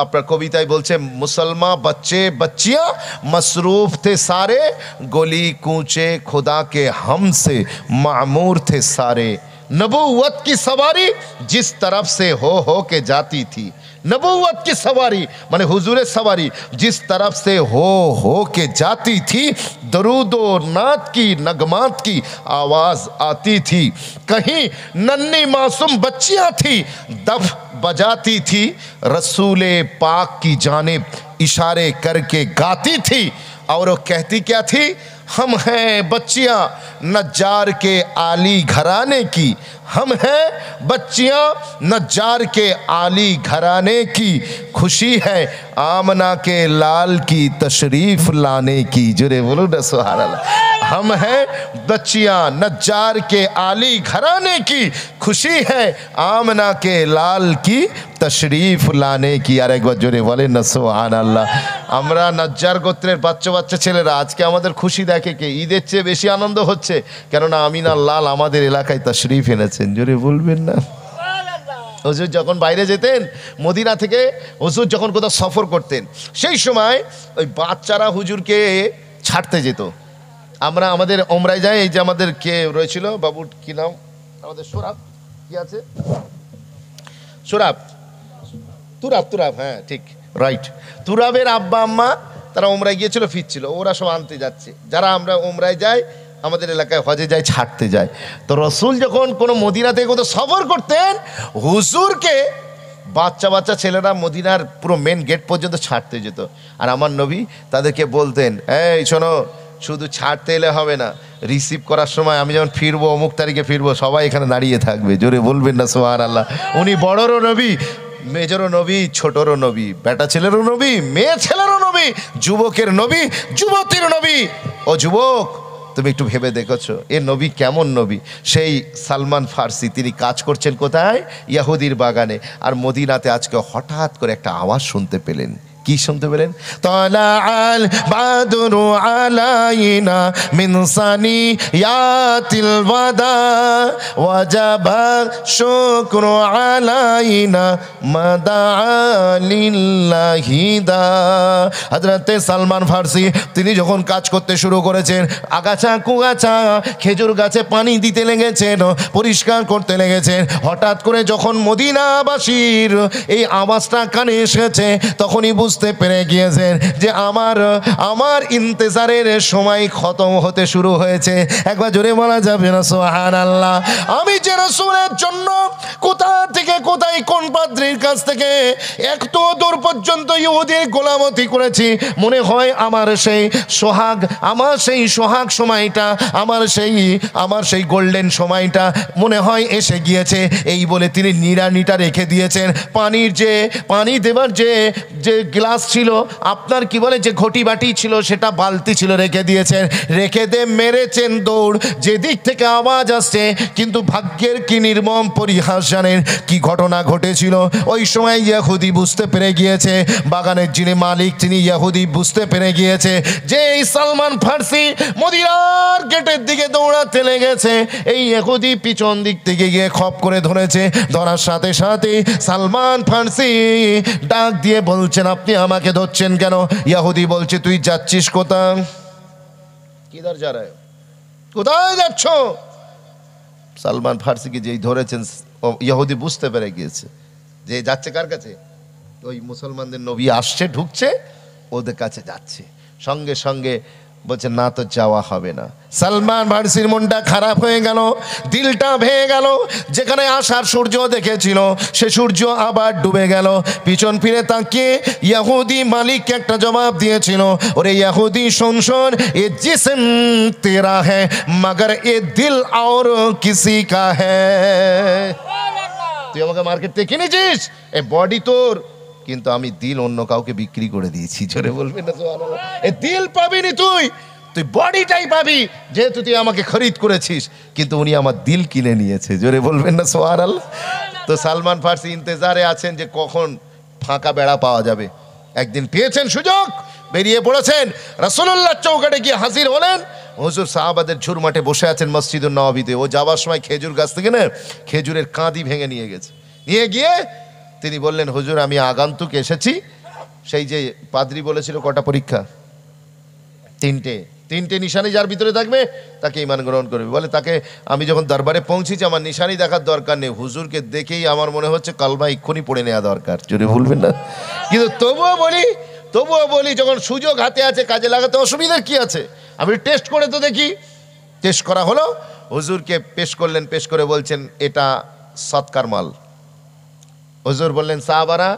আপনার কবিতায় বলছে মুসলমান बच्चे बच्चियाँ मसरूफ थे सारे गली कूचे खुदा के हमसे मामूर थे सारे नबूवत की सवारी जिस तरफ से हो के जाती थी। नबूवत की सवारी माने हुजूर सवारी जिस तरफ से हो के जाती थी, दरूद नात की नगमात की आवाज़ आती थी। कहीं नन्ही मासूम बच्चियाँ थी दफ बजाती थी, रसूले पाक की जानिब इशारे करके गाती थी। और वो कहती क्या थी, हम हैं बच्चियाँ नज्जार के आली घराने की, हम हैं बच्चियाँ नज्जार के आली घराने की, खुशी है आमना के लाल की तशरीफ लाने की। जुरे बोलो ना सुभान अल्लाह। हम हैं बच्चियाँ नज्जार के आली घराने की, खुशी है आमना के लाल की तशरीफ लाने की। আর একবার জোরে বলেন না সুবহানাল্লাহ। আমরা নজ্জার গোত্রের বাচ্চা বাচ্চা ছেলেরা আজকে আমাদের খুশি দেখে কে ঈদের চেয়ে বেশি আনন্দ হচ্ছে, কেননা আমিনার লাল আমাদের এলাকায় তশরিফ এনেছেন। জোরে বলবেন না। হুজুর যখন বাইরে যেতেন মদিনা থেকে, হুজুর যখন কোথাও সফর করতেন, সেই সময় ওই বাচ্চারা হুজুরকে ছাড়তে যেত। আমরা আমাদের ওমরায় যাই, এই যে আমাদের কে রয়েছিল বাবুর কি নাম, আমাদের সোরাব কি আছে, সোরাব তুরাব, তুরাব, হ্যাঁ ঠিক রাইট, তুরাবের আব্বা আম্মা তারা ওমরায় গিয়েছিল, ফিরছিল, ওরা সব আনতে যাচ্ছে। যারা আমরা ওমরায় যাই, আমাদের এলাকায় হজে যায়, ছাড়তে যায়, তো রসুল যখন কোনো মদিনা থেকে কোথাও সফর করতেন, হুজুরকে বাচ্চা বাচ্চা ছেলেরা মদিনার পুরো মেন গেট পর্যন্ত ছাড়তে যেত। আর আমার নবী তাদেরকে বলতেন, এই শোনো, শুধু ছাড়তে এলে হবে না, রিসিভ করার সময় আমি যখন ফিরবো, অমুক তারিখে ফিরবো, সবাই এখানে দাঁড়িয়ে থাকবে। জোরে বলবেন না সুবহানাল্লাহ। উনি বড়রও নবী, মেজরও নবী, ছোটরও নবী, বেটা ছেলেরও নবী, মেয়ে ছেলেরও নবী, যুবকের নবী, যুবতীর নবী। ও যুবক, তুমি একটু ভেবে দেখেছো এ নবী কেমন নবী? সেই সালমান ফার্সি তিনি কাজ করছেন কোথায়? ইয়াহুদির বাগানে। আর মদিনাতে আজকে হঠাৎ করে একটা আওয়াজ শুনতে পেলেন। কি শুনতে পেলেন? তালা আল বাদরু আলাইনা মিন সানিয়াতিল ওয়াদা ওয়াজাবা শুকরু আলাইনা মাদা লিল্লাহি দা। হযরতে সালমান ফার্সি তিনি যখন কাজ করতে শুরু করেছেন, আগাছা কুগাছা খেজুর গাছে পানি দিতে লেগেছেন, পরিষ্কার করতে লেগেছেন, হঠাৎ করে যখন মদিনাবাসীর এই আওয়াজটা কানে এসেছে, তখনই বুঝতে পেরে গিয়েছেন যে আমার ইন্তেজারের সময় খতম হতে শুরু হয়েছে। একবার জোরে বলা যাবে না সুবহানাল্লাহ। আমি যে রাসূলের জন্য কোথা থেকে কোথায়, কোন পাদ্রীর কাছ থেকে এত দূর পর্যন্ত ইহুদির গোলামতি করেছি, মনে হয় আমার সেই সোহাগ সময়টা, আমার সেই গোল্ডেন সময়টা মনে হয় এসে গিয়েছে। এই বলে তিনি নিড়ানিটা রেখে দিয়েছেন। পানি দেবার যে গ্লাস ছিল, আপনার কি বলে যে ঘটি বাটি ছিল, সেটা বালতি ছিল, রেখে দিয়েছেন। রেখে দিয়ে মেরেছেন দৌড়, যেদিক থেকে আওয়াজ আসছে। কিন্তু ভাগ্যের কি নির্মম পরিহাস জানেন কি ঘটনা ঘটেছিল? ওই সময় ইহুদি বুঝতে পেরে গিয়েছে, বাগানের যিনি মালিক তিনি ইহুদি বুঝতে পেরে গিয়েছে যে এই সালমান ফার্সি মদিনার গেটের দিকে দৌড়াতে লেগেছে। এই ইহুদি পিছন দিক থেকে গিয়ে খপ করে ধরেছে। ধরার সাথে সাথে সালমান ফার্সি ডাক দিয়ে বলছেন, আপনি আমাকে ধরছেন কেন? ইহুদি বলছে, তুই যাচ্ছিস কোথায়? কিধার যা রায়, কোথায় যাচ্ছ? সালমান ফার্সিকে যেই ধরেছেন, ইহুদি বুঝতে পেরে গিয়েছে যে যাচ্ছে কার কাছে? ওই মুসলমানদের নবী আসছে, ঢুকছে, ওদের কাছে যাচ্ছে। সঙ্গে সঙ্গে বলছে, না তো যাওয়া হবে না। সালমান ফার্সির মনটা খারাপ হয়ে গেল, দিলটা ভেঙে গেল। যেখানে আসার সূর্য দেখেছিল, সে সূর্য আবার ডুবে গেল। পিছন ফিরে তাকিয়ে ইহুদি মালিককে একটা জবাব দিয়েছিল, ওরে ইহুদি শোন, এ জিসম তেরা হ্যায় মগর এ দিল আর কিসি কা হ্যায়। তুই আমাকে মার্কেট থেকে কিনেছিস, এ বডি তোর, কিন্তু আমি দিল অন্য কাউকে বিক্রি করে দিয়েছি। জোরে বলবেন না সুবহানাল্লাহ। এ দিল পাবিনি তুই বডিটাই পাবি, যেহেতু তুই আমাকে খরিদ করেছিস, কিন্তু উনি আমার দিল কিনে নিয়েছে। জোরে বলবেন না সুবহানাল্লাহ। তো সালমান ফার্সি ইন্তজারে আছেন যে কখন ফাঁকা বেড়া পাওয়া যাবে। একদিন পেয়েছেন সুযোগ, বেরিয়ে পড়েছেন, রাসূলুল্লাহ চৌকাঠে গিয়ে হাজির হলেন। হুজুর সাহাবাদের ঝুর মাঠে বসে আছেন মসজিদুন নববীতে, ও যাবার সময় খেজুর গাছ থেকে না খেজুরের কাঁদি ভেঙে নিয়ে গেছে। নিয়ে গিয়ে তিনি বললেন, হুজুর আমি আগন্তুক এসেছি। সেই যে পাদ্রী বলেছিল কটা পরীক্ষা, তিনটে নিশানি যার ভিতরে থাকবে তাকে ঈমান গ্রহণ করবে। বলে তাকে আমি যখন দরবারে পৌঁছেছি আমার নিশানি দেখার দরকার নেই, হুজুরকে দেখেই আমার মনে হচ্ছে কালমা এক্ষুনি পড়ে নেওয়া দরকার। জোরে ভুলবেন না। কিন্তু তবুও বলি যখন সুযোগ হাতে আছে কাজে লাগাতে অসুবিধার কি আছে? আমি টেস্ট করে তো দেখি। টেস্ট করা হলো, হুজুরকে পেশ করলেন, পেশ করে বলছেন এটা সৎকার মাল। হুজুর বললেন সাহাবারা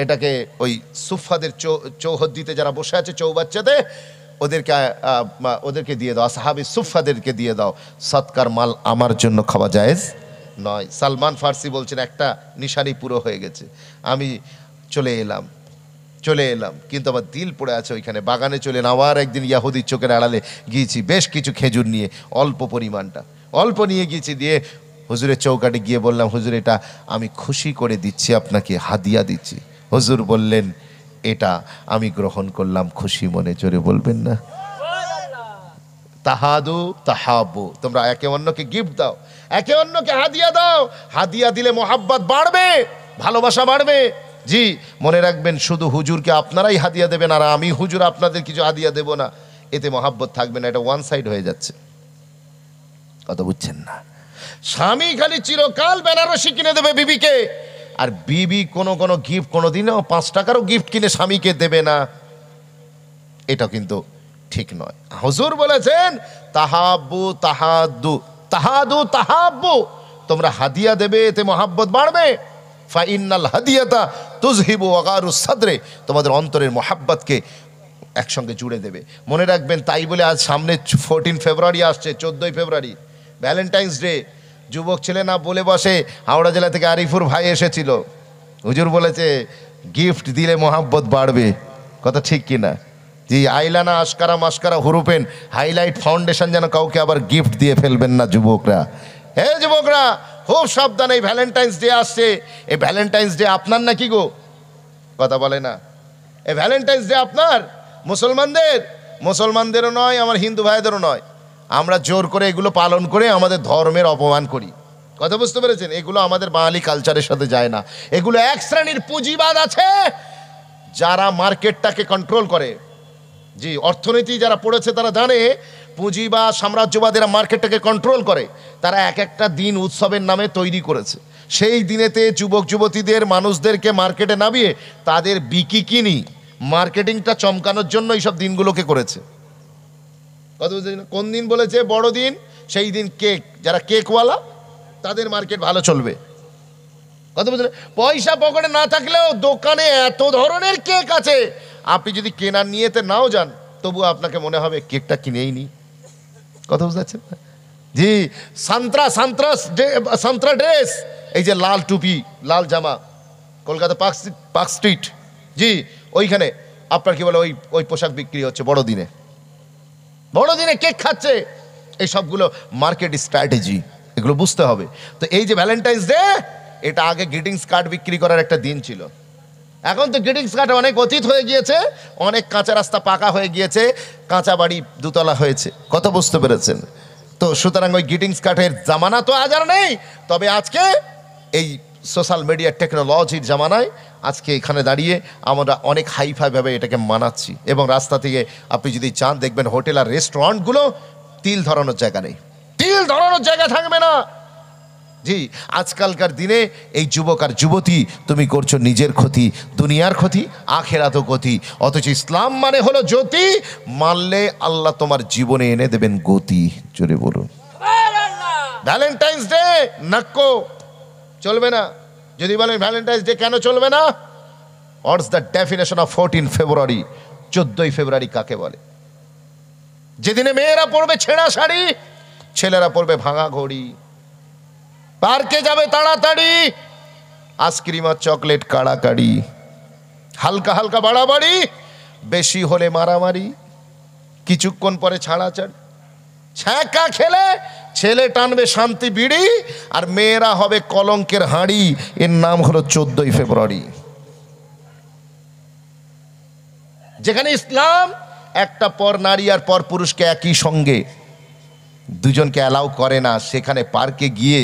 এটাকে ওই সুফাদের চৌহদ্দিতে যারা বসে আছে চৌবাচ্চাতে ওদেরকে দিয়ে দাও, সাহাবী সুফাদেরকে দিয়ে দাও, সৎকার মাল আমার জন্য খাওয়া জায়েজ নয়। সালমান ফার্সি বলছেন একটা নিশানি পুরো হয়ে গেছে, আমি চলে এলাম কিন্তু আমার দিল পড়ে আছে ওইখানে। বাগানে চলে আবার একদিন ইয়াহুদির চোখের আড়ালে গিয়েছি, বেশ কিছু খেজুর নিয়ে, অল্প নিয়ে গিয়েছি, দিয়ে হুজুরের চৌকাটে গিয়ে বললাম, হুজুর এটা আমি খুশি করে দিচ্ছি, আপনাকে হাদিয়া দিচ্ছি। হুজুর বললেন এটা আমি গ্রহণ করলাম খুশি মনে। জোরে বলবেন না। তাহাদু তাহাবু, তোমরা একে অন্যকে গিফট দাও, একে অন্যকে হাদিয়া দাও। হাদিয়া দিলে মোহাব্বত বাড়বে, ভালোবাসা বাড়বে। জি মনে রাখবেন, শুধু হুজুরকে আপনারাই হাদিয়া দেবেন আর আমি হুজুর আপনাদের কিছু হাদিয়া দেব না, এতে মোহাব্বত থাকবে না, এটা ওয়ান সাইড হয়ে যাচ্ছে। কথা বুঝছেন না? স্বামী খালি চিরকাল বেনারসি কিনে দেবে বিবিকে, আর বিবি কোনো গিফট কোনোদিনও 5 টাকারও গিফট কিনে স্বামীকে দেবে না, এটা কিন্তু ঠিক নয়। হুজুর বলেছেন তাহাব্বু তাহাব্বু, তোমরা হাদিয়া দেবে, এতে মোহাব্বত বাড়বে। ফাইন্নাল হাদিয়াতা তুযহিবু ওয়াগারুস সাদরে, তোমাদের অন্তরের মোহাব্বতকে একসঙ্গে জুড়ে দেবে। মনে রাখবেন, তাই বলে আজ সামনে 14 ফেব্রুয়ারি আসছে, 14 ফেব্রুয়ারি ভ্যালেন্টাইন্স ডে। যুবক ছেলে না বলে বসে, হাওড়া জেলা থেকে আরিফুর ভাই এসেছিল, হুজুর বলেছে গিফট দিলে মোহাব্বত বাড়বে। কথা ঠিক কিনা? জি, আইলানা আশকারা মাস্কারা হুরুপেন হাইলাইট ফাউন্ডেশন যেন কাউকে আবার গিফট দিয়ে ফেলবেন না যুবকরা। যুবকরা খুব সাবধান, এই ভ্যালেন্টাইন্স ডে আসছে। এই ভ্যালেন্টাইন্স ডে আপনার নাকি গো? কথা বলে না। এই ভ্যালেন্টাইন্স ডে আপনার, মুসলমানদেরও নয়, আমার হিন্দু ভাইদেরও নয়। আমরা জোর করে এগুলো পালন করে আমাদের ধর্মের অপমান করি। কথা বুঝতে পেরেছেন? এগুলো আমাদের বাঙালি কালচারের সাথে যায় না। এগুলো এক শ্রেণীর পুঁজিবাদ আছে যারা মার্কেটটাকে কন্ট্রোল করে। জি, অর্থনীতি যারা পড়েছে তারা জানে পুঁজিবাদ সাম্রাজ্যবাদীরা মার্কেটটাকে কন্ট্রোল করে। তারা এক একটা দিন উৎসবের নামে তৈরি করেছে। সেই দিনেতে যুবক যুবতীদের মানুষদেরকে মার্কেটে নামিয়ে তাদের বিকিকিনি মার্কেটিংটা চমকানোর জন্য এইসব দিনগুলোকে করেছে। কথা বুঝছেন? কোন দিন বলেছে? বড়দিন, সেই দিন কেক, যারা কেকওয়ালা তাদের মার্কেট ভালো চলবে। কথা বুঝলেন? পয়সা পকেটে না থাকলেও দোকানে এত ধরনের কেক আছে, আপনি যদি কেনার নিয়েতে নাও যান তবু আপনাকে মনে হবে কেকটা কিনেই নি। কথা বুঝতে পারছেন? জি, সান্ত্রা ড্রেস, এই যে লাল টুপি লাল জামা, কলকাতা পার্ক স্ট্রিট, জি ওইখানে আপনার কি বলে ওই পোশাক বিক্রি হচ্ছে বড়দিনে কেক খাচ্ছে। এই সবগুলো মার্কেট স্ট্র্যাটেজি, এগুলো বুঝতে হবে। তো এই যে ভ্যালেন্টাইন্স ডে, এটা আগে গ্রিটিংস কার্ড বিক্রি করার একটা দিন ছিল। এখন তো গ্রিটিংস কার্ড অনেক অতীত হয়ে গিয়েছে, অনেক কাঁচা রাস্তা পাকা হয়ে গিয়েছে, কাঁচা বাড়ি দুতলা হয়েছে। কথা বুঝতে পেরেছেন? তো সুতরাং ওই গ্রিটিংস কার্ডের জামানা তো আজ আর নেই। তবে আজকে এই সোশ্যাল মিডিয়া টেকনোলজির জামানায় আজকে এখানে দাঁড়িয়ে আমরা অনেক হাইফাইভাবে এটাকে মানাচ্ছি। এবং রাস্তা থেকে আপনি যদি চান দেখবেন হোটেল আর রেস্টুরেন্টগুলো তিল ধরানোর জায়গা নেই, তিল ধরানোর জায়গা থাকবে না। জি, আজকালকার দিনে এই যুবক আর যুবতী, তুমি করছো নিজের ক্ষতি, দুনিয়ার ক্ষতি, আখেরাতও ক্ষতি। অথচ ইসলাম মানে হলো জ্যোতি, মানলে আল্লাহ তোমার জীবনে এনে দেবেন গতি। জোরে বলুন ভ্যালেন্টাইন্স ডে নাক্কো চলবে না। যদি বলেন ভ্যালেন্টাইন্স ডে কেন চলবে না, হোয়াটস দ্য ডেফিনেশন অফ 14 ফেব্রুয়ারি? 14 ফেব্রুয়ারি কাকে বলে? যেদিনে মেয়েরা পরবে ছেঁড়া শাড়ি, ছেলেরা পরবে ভাঙা ঘড়ি, পার্কে যাবে তাড়াতাড়ি, আইসক্রিম আর চকলেট কাড়াকাড়ি, হালকা হালকা বাড়াবাড়ি, বেশি হলে মারামারি, কিছুক্ষণ পরে ছাড়াছাড়ি, ছ্যাঁকা খেলে ছেলে টানবে শান্তি বিড়ি আর মেয়েরা হবে কলঙ্কের হাঁড়ি। এর নাম হলো 14 ফেব্রুয়ারি। যেখানে ইসলাম একটা পর নারী আর পর পুরুষকে একই সঙ্গে দুজনকে অ্যালাউ করে না, সেখানে পার্কে গিয়ে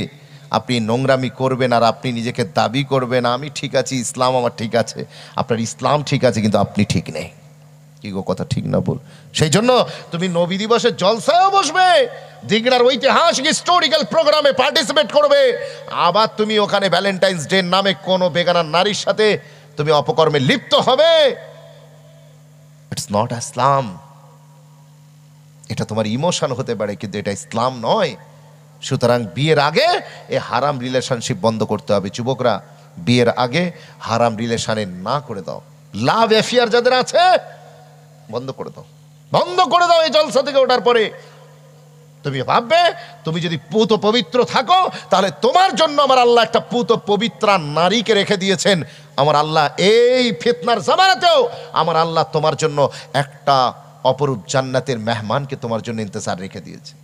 আপনি নোংরামি করবেন আর আপনি নিজেকে দাবি করবেন আমি ঠিক আছি, ইসলাম আমার ঠিক আছে। আপনার ইসলাম ঠিক আছে কিন্তু আপনি ঠিক নেই। কি গো, কথা ঠিক না বল? সেই জন্য তুমি নবী দিবসের জলসায়ও বসবে, দিগড়ার ঐতিহাসিক হিস্টোরিক্যাল প্রোগ্রামে পার্টিসিপেট করবে, আবার তুমি ওখানে ভ্যালেন্টাইন্স ডে নামে কোনো বেগানা নারীর সাথে তুমি অপকর্মে লিপ্ত হবে। ইটস নট ইসলাম। এটা তোমার ইমোশন হতে পারে কিন্তু এটা ইসলাম নয়। সুতরাং বিয়ের আগে এ হারাম রিলেশনশিপ বন্ধ করতে হবে। যুবকরা, বিয়ের আগে হারাম রিলেশনে না করে দাও। লাভ অ্যাফেয়ার যাদের আছে বন্ধ করে দাও, বন্ধ করে দাও। এই জলসা থেকে ওঠার পরে তুমি ভাববে তুমি যদি পুত পবিত্র থাকো তাহলে তোমার জন্য আমার আল্লাহ একটা পুত পবিত্রা নারীকে রেখে দিয়েছেন। আমার আল্লাহ এই ফিতনার জামানাতেও আমার আল্লাহ তোমার জন্য একটা অপরূপ জান্নাতের মেহমানকে তোমার জন্য ইন্তজার রেখে দিয়েছে।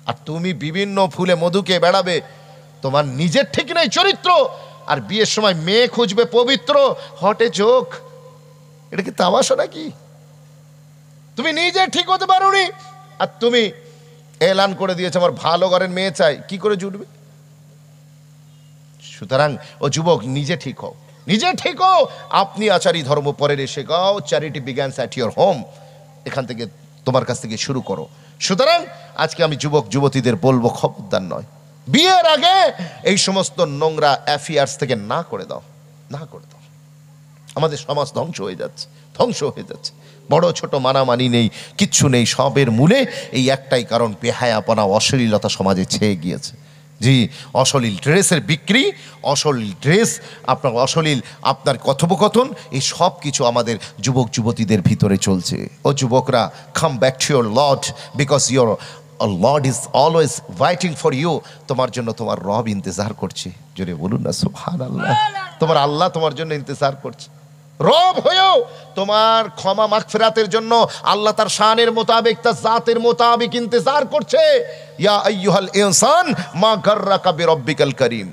আর তুমি বিভিন্ন ফুলে মধুকে বেড়াবে, তোমার নিজের ঠিক নেই চরিত্র, আর বিয়ের সময় মেয়ে খুঁজবে পবিত্র, হটে চোখ। এটা কি তামাশা নাকি? তুমি নিজে ঠিক হতে পারোনি আর তুমি এলান করে দিয়েছে আমার ভালো ঘরের মেয়ে চাই, কি করে জুটবে? সুতরাং ও যুবক, নিজে ঠিক হও, নিজে ঠিক হও। আপনি আচারী ধর্ম পরের এসে গাও, চ্যারিটি বিগ্যানস অ্যাট ইয়োর হোম। এখান থেকে তোমার কাছ থেকে শুরু করো। সুতরাং আজকে আমি যুবক যুবতীদের বলবো, খবরদার নয়, বিয়ের আগে এই সমস্ত নোংরা অ্যাফেয়ার্স থেকে না করে দাও, না করে দাও। আমাদের সমাজ ধ্বংস হয়ে যাচ্ছে, ধ্বংস হয়ে যাচ্ছে। বড় ছোট মানামানি নেই, কিচ্ছু নেই। সবের মূলে এই একটাই কারণ, বেহায়াপনা, অশ্লীলতা সমাজে ছেয়ে গিয়েছে। জি, অশ্লীল ড্রেসের বিক্রি, অশ্লীল ড্রেস, আপনার অশ্লীল আপনার কথোপকথন, এই সব কিছু আমাদের যুবক যুবতীদের ভিতরে চলছে। ও যুবকরা, come back to your lord, because your lord is always waiting for you. তোমার জন্য তোমার রব ইন্তজার করছে। জোরে বলুন না সুবহানাল্লাহ। তোমার আল্লাহ তোমার জন্য ইন্তজার করছে। রব হয়েও তোমার ক্ষমা মাগফিরাতের জন্য আল্লাহ তার শানের মোতাবেক, তার জাতের মোতাবেক ইন্তজার করছে। ইয়া আইয়ুহাল ইনসান মা গাররাকা বিরব্বিকাল করিম।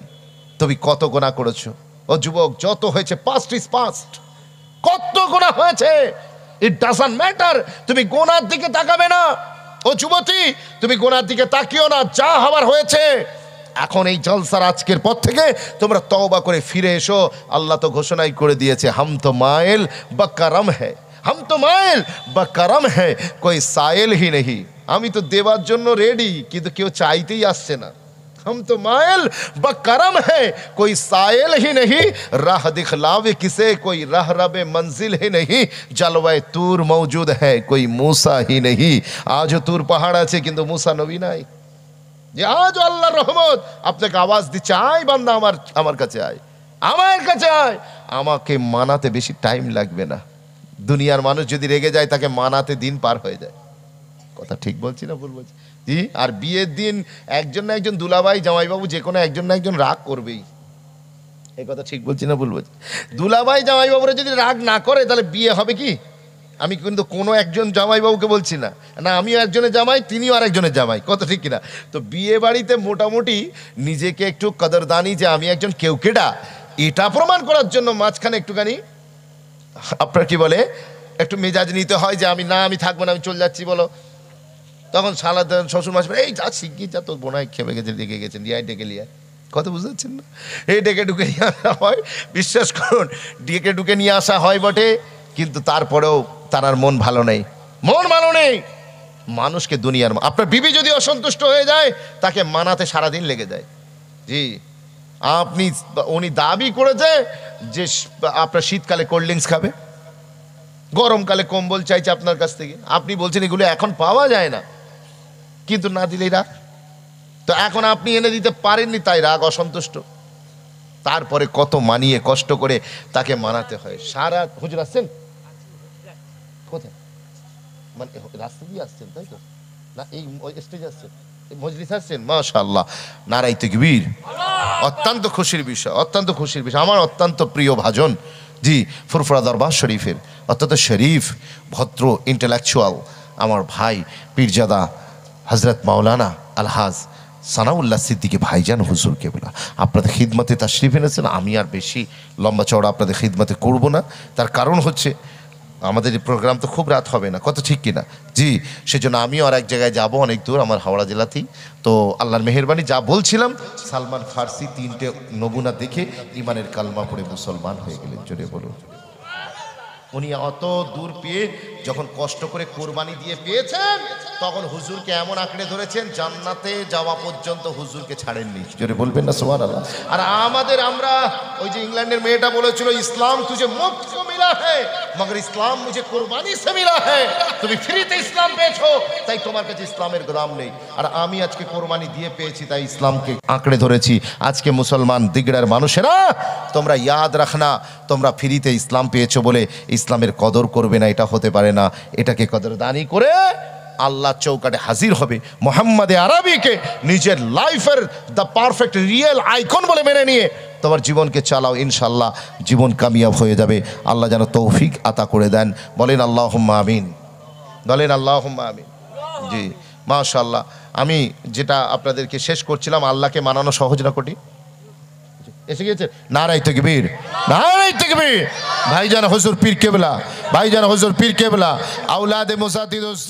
তুমি কত গুনাহ করেছো ও যুবক, যত হয়েছে পাস্ট ইজ পাস্ট। কত গুনাহ হয়েছে, ইট ডাজন্ট ম্যাটার। তুমি গুনার দিকে তাকাবে না। ও যুবতী, তুমি গুনার দিকে তাকিও না, যা হওয়ার হয়েছে। এখন এই জলসার আজকের পর থেকে তোমরা তওবা করে ফিরে এসো। আল্লাহ তো ঘোষণাই করে দিয়েছে, হাম তো মায়েল বা করম হ্যায়, হাম তো মায়েল বা করম হ্যায়, কোই সায়েল হি নেহি। আমি তো দেওয়ার জন্য রেডি, কিন্তু কেউ চাইতেই আসছে না। हम तो मायल बकरम है, कोई सायल ही नहीं, राह दिखलावे किसे, कोई राह रबे मंजिल ही नहीं, जलवाए तूर मौजूद है, कोई मूसा ही नहीं। आज तूर पहाड़ আছে কিন্তু मूसा নবী নাই। যে আজ আল্লাহর রহমত আপনাকে আওয়াজ দিচ্ছে, আয় বান্দা, আমার কাছে আয়, আমার কাছে আয়। আমাকে মানাতে বেশি টাইম লাগবে না। দুনিয়ার মানুষ যদি রেগে যায় তাকে মানাতে দিন পার হয়ে যায়। কথা ঠিক বলছি না ভুল বলছি? জি। আর বিয়ের দিন একজন না একজন দুলাভাই জামাইবাবু যে কোনো একজন না একজন রাগ করবেই। এই কথা ঠিক বলছি না ভুল বলছি? দুলাভাই জামাইবাবুরা যদি রাগ না করে তাহলে বিয়ে হবে কি? আমি কিন্তু কোনো একজন জামাইবাবুকে বলছি না, না আমিও একজনের জামাই, তিনিও আর একজনের জামাই। কথা ঠিক কিনা? তো বিয়ে বাড়িতে মোটামুটি নিজেকে একটু কদরদানি যে আমি একজন কেউকেডা, এটা প্রমাণ করার জন্য মাঝখানে একটুখানি আপনার কি বলে একটু মেজাজ নিতে হয় যে আমি থাকবো না, আমি চলে যাচ্ছি বলো। তখন সালা শ্বশুর মাস এই যা শিগগির যা, তোর বোনায় খেপে গেছে, ডেকে গেছেন, লিয়ায় ডেকে লিয়ায়। কথা বুঝতে পারছেন না? এই ডেকে ঢুকে নিয়ে আসা হয়, বিশ্বাস করুন ডেকে ঢুকে নিয়ে আসা হয় বটে, কিন্তু তারপরেও তার আর মন ভালো নেই, মন ভালো নেই। মানুষকে দুনিয়ার, আপনার বিবি যদি অসন্তুষ্ট হয়ে যায় তাকে মানাতে সারাদিন লেগে যায়। জি, উনি দাবি করেছে যে আপনার শীতকালে কোল্ড ড্রিঙ্কস খাবে, গরমকালে কম্বল চাইছে আপনার কাছ থেকে, আপনি বলছেন এগুলো এখন পাওয়া যায় না, কিন্তু না দিলেই রাগ। তো এখন আপনি এনে দিতে পারেননি তাই রাগ, অসন্তুষ্ট। তারপরে কত মানিয়ে কষ্ট করে তাকে মানাতে হয়। সারা হুজুর আসছেন কোথায়? মানে রাস্তা দিয়ে আসছেন তাই তো? না এই স্টেজে আসছেন, মজলিস আসছেন? মাশাআল্লাহ, নারায়ে তাকবীর। অত্যন্ত খুশির বিষয়, অত্যন্ত খুশির বিষয়। আমার অত্যন্ত প্রিয় ভাজন, জি, ফুরফুরা দরবার শরীফের অত্যন্ত শরীফ ভদ্র ইন্টেলেকচুয়াল আমার ভাই পীরজাদা হজরত মাওলানা আলহাজ সানাউল্লাহ সিদ্দিকী ভাইজান হুজুর কেবলা আপনাদের খিদমতে তাশরিফ এনেছেন। আমি আর বেশি লম্বা চওড়া আপনাদের খিদমতে করব না। তার কারণ হচ্ছে আমাদের এই প্রোগ্রাম তো খুব রাত হবে না, কত ঠিক কিনা? জি, সেজন্য আমিও আর এক জায়গায় যাব, অনেক দূর, আমার হাওড়া জেলাতেই। তো আল্লাহর মেহেরবানি, যা বলছিলাম, সালমান ফার্সি 3টে নমুনা দেখে ইমানের কালমা পড়ে মুসলমান হয়ে গেলেন। জোরে বলুন। উনি অত দূর পেয়ে যখন কষ্ট করে কোরবানি দিয়ে পেয়েছেন, তখন হুজুরকে এমন আঁকড়ে ধরেছেন, জান্নাতে যাওয়া পর্যন্ত হুজুরকে ছাড়েননি। জোরে বলবেন না সুবহানাল্লাহ। আর আমরা ওই যে ইংল্যান্ডের মেয়েটা বলেছিল, ইসলাম তুঝে মুফত কো মিলা হ্যায় মগর ইসলাম মুঝে কুরবানি সে মিলা হ্যায়। তুমি ফ্রিতে ইসলাম পেয়েছো, তাই তোমার কাছে ইসলামের দাম নেই। আর আমি আজকে কোরবানি দিয়ে পেয়েছি, তাই ইসলামকে আঁকড়ে ধরেছি। আজকে মুসলমান দিগড়ার মানুষেরা, তোমরা ইয়াদ রাখনা, তোমরা ফ্রিতে ইসলাম পেয়েছো বলে ইসলামের কদর করবে না, এটা হতে পারে না। এটাকে কদরদানি করে আল্লাহ চৌকাটে হাজির হবে। মোহাম্মদে আরবিকে নিজের লাইফের দ্য পারফেক্ট রিয়েল আইকন বলে মেনে নিয়ে তোমার জীবনকে চালাও, ইনশাল্লাহ জীবন কামিয়াব হয়ে যাবে। আল্লাহ যেন তৌফিক আতা করে দেন। বলেন আল্লাহুম্মা আমিন, বলেন আল্লাহুম্মা আমিন। জি মাশাআল্লাহ। আমি যেটা আপনাদেরকে শেষ করছিলাম, আল্লাহকে মানানো সহজ না কঠিন? এসে গিয়েছে নারায়ে তাকবীর, নারায়ে তাকবীর। ভাইজান হুজুর পীর কেবলা, ভাইজান হুজুর পীর কেবলা, আওলাদে মুসাদ্দিদুস